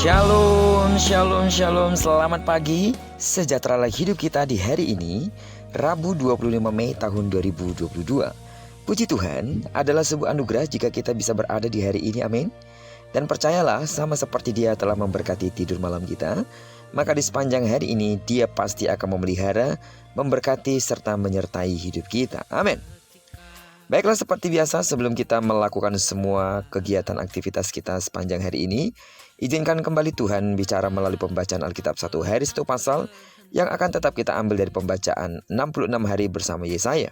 Shalom, shalom, shalom. Selamat pagi. Sejahteralah hidup kita di hari ini, Rabu 25 Mei tahun 2022. Puji Tuhan, adalah sebuah anugerah jika kita bisa berada di hari ini, amin. Dan percayalah, sama seperti Dia telah memberkati tidur malam kita, maka di sepanjang hari ini Dia pasti akan memelihara, memberkati, serta menyertai hidup kita, amin. Baiklah, seperti biasa, sebelum kita melakukan semua kegiatan aktivitas kita sepanjang hari ini, izinkan kembali Tuhan bicara melalui pembacaan Alkitab satu hari satu pasal yang akan tetap kita ambil dari pembacaan 66 hari bersama Yesaya.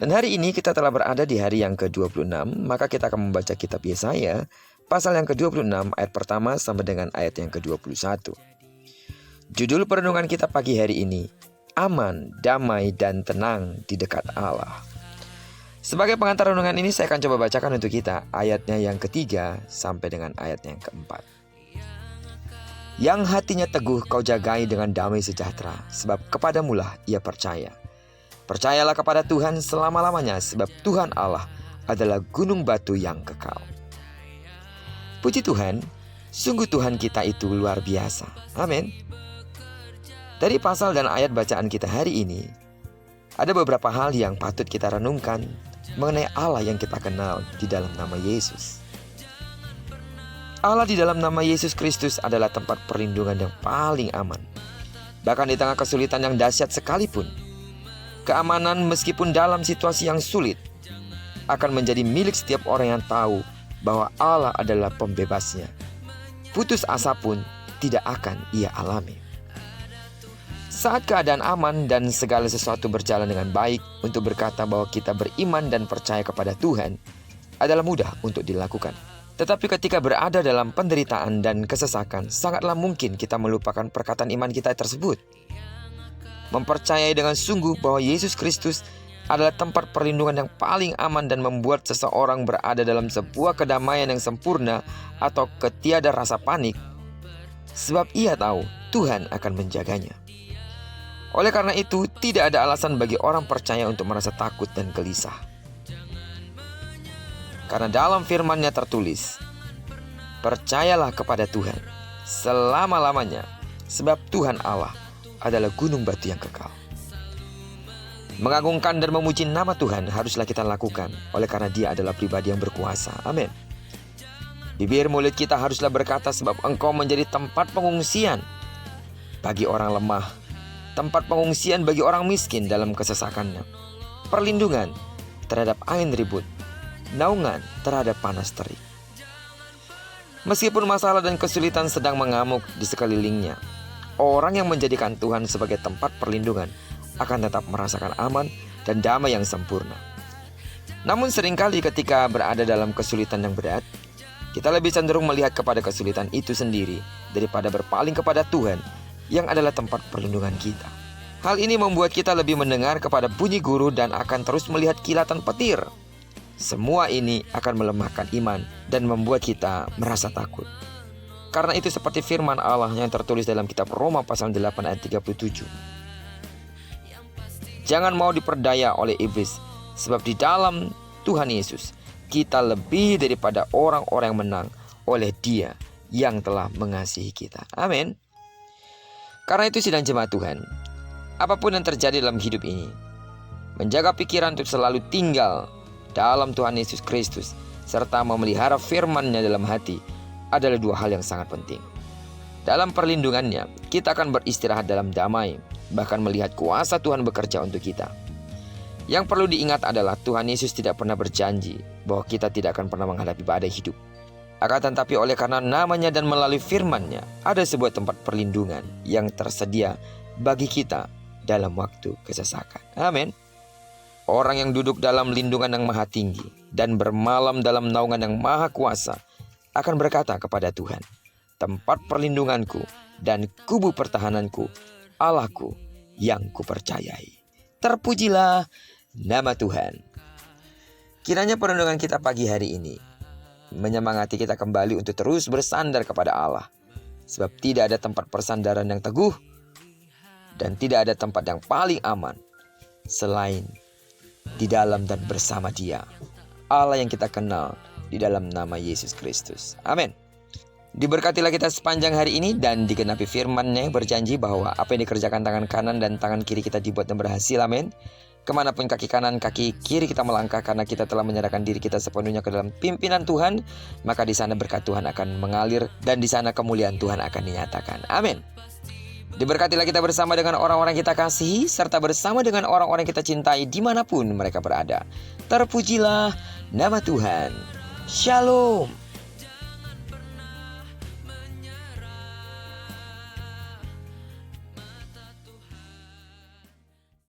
Dan hari ini kita telah berada di hari yang ke-26, maka kita akan membaca kitab Yesaya pasal yang ke-26 ayat pertama sampai dengan ayat yang ke-21. Judul perenungan kita pagi hari ini, Aman, Damai, dan Tenang di Dekat Allah. Sebagai pengantar renungan ini saya akan coba bacakan untuk kita ayatnya yang ketiga sampai dengan ayat yang keempat. Yang hatinya teguh kau jagai dengan damai sejahtera, sebab kepadamulah ia percaya. Percayalah kepada Tuhan selama-lamanya, sebab Tuhan Allah adalah gunung batu yang kekal. Puji Tuhan, sungguh Tuhan kita itu luar biasa. Amin. Dari pasal dan ayat bacaan kita hari ini, ada beberapa hal yang patut kita renungkan mengenai Allah yang kita kenal di dalam nama Yesus. Allah di dalam nama Yesus Kristus adalah tempat perlindungan yang paling aman. Bahkan di tengah kesulitan yang dahsyat sekalipun, keamanan meskipun dalam situasi yang sulit akan menjadi milik setiap orang yang tahu bahwa Allah adalah pembebasnya. Putus asa pun tidak akan ia alami. Saat keadaan aman dan segala sesuatu berjalan dengan baik, untuk berkata bahwa kita beriman dan percaya kepada Tuhan adalah mudah untuk dilakukan. Tetapi ketika berada dalam penderitaan dan kesesakan, sangatlah mungkin kita melupakan perkataan iman kita tersebut. Mempercayai dengan sungguh bahwa Yesus Kristus adalah tempat perlindungan yang paling aman dan membuat seseorang berada dalam sebuah kedamaian yang sempurna atau ketiada rasa panik, sebab ia tahu Tuhan akan menjaganya. Oleh karena itu, tidak ada alasan bagi orang percaya untuk merasa takut dan gelisah. Karena dalam firman-Nya tertulis, percayalah kepada Tuhan selama-lamanya, sebab Tuhan Allah adalah gunung batu yang kekal. Mengagungkan dan memuji nama Tuhan haruslah kita lakukan, oleh karena Dia adalah pribadi yang berkuasa. Amin. Bibir mulut kita haruslah berkata, sebab Engkau menjadi tempat pengungsian bagi orang lemah, tempat pengungsian bagi orang miskin dalam kesesakannya, perlindungan terhadap angin ribut, naungan terhadap panas terik. Meskipun masalah dan kesulitan sedang mengamuk di sekelilingnya, orang yang menjadikan Tuhan sebagai tempat perlindungan akan tetap merasakan aman dan damai yang sempurna. Namun seringkali ketika berada dalam kesulitan yang berat, kita lebih cenderung melihat kepada kesulitan itu sendiri daripada berpaling kepada Tuhan yang adalah tempat perlindungan kita. Hal ini membuat kita lebih mendengar kepada bunyi guru dan akan terus melihat kilatan petir. Semua ini akan melemahkan iman dan membuat kita merasa takut. Karena itu seperti firman Allah yang tertulis dalam kitab Roma pasal 8 ayat 37. Jangan mau diperdaya oleh iblis, sebab di dalam Tuhan Yesus kita lebih daripada orang-orang yang menang oleh Dia yang telah mengasihi kita. Amin. Karena itu sidang jemaat Tuhan, apapun yang terjadi dalam hidup ini, menjaga pikiran untuk selalu tinggal dalam Tuhan Yesus Kristus serta memelihara firman-Nya dalam hati adalah dua hal yang sangat penting. Dalam perlindungannya, kita akan beristirahat dalam damai, bahkan melihat kuasa Tuhan bekerja untuk kita. Yang perlu diingat adalah Tuhan Yesus tidak pernah berjanji bahwa kita tidak akan pernah menghadapi badai hidup. Akan tetapi oleh karena nama-Nya dan melalui firman-Nya, ada sebuah tempat perlindungan yang tersedia bagi kita dalam waktu kesesakan. Amin. Orang yang duduk dalam lindungan yang maha tinggi dan bermalam dalam naungan yang maha kuasa akan berkata kepada Tuhan, tempat perlindunganku dan kubu pertahananku, Allahku yang kupercayai. Terpujilah nama Tuhan. Kiranya perenungan kita pagi hari ini menyemangati kita kembali untuk terus bersandar kepada Allah. Sebab tidak ada tempat persandaran yang teguh dan tidak ada tempat yang paling aman selain di dalam dan bersama Dia, Allah yang kita kenal di dalam nama Yesus Kristus. Amin. Diberkatilah kita sepanjang hari ini dan digenapi firman-Nya yang berjanji bahwa apa yang dikerjakan tangan kanan dan tangan kiri kita dibuat dan berhasil, amin. Kemanapun kaki kanan, kaki kiri kita melangkah karena kita telah menyerahkan diri kita sepenuhnya ke dalam pimpinan Tuhan, maka di sana berkat Tuhan akan mengalir dan di sana kemuliaan Tuhan akan dinyatakan. Amin. Diberkatilah kita bersama dengan orang-orang kita kasihi serta bersama dengan orang-orang kita cintai dimanapun mereka berada. Terpujilah nama Tuhan. Shalom.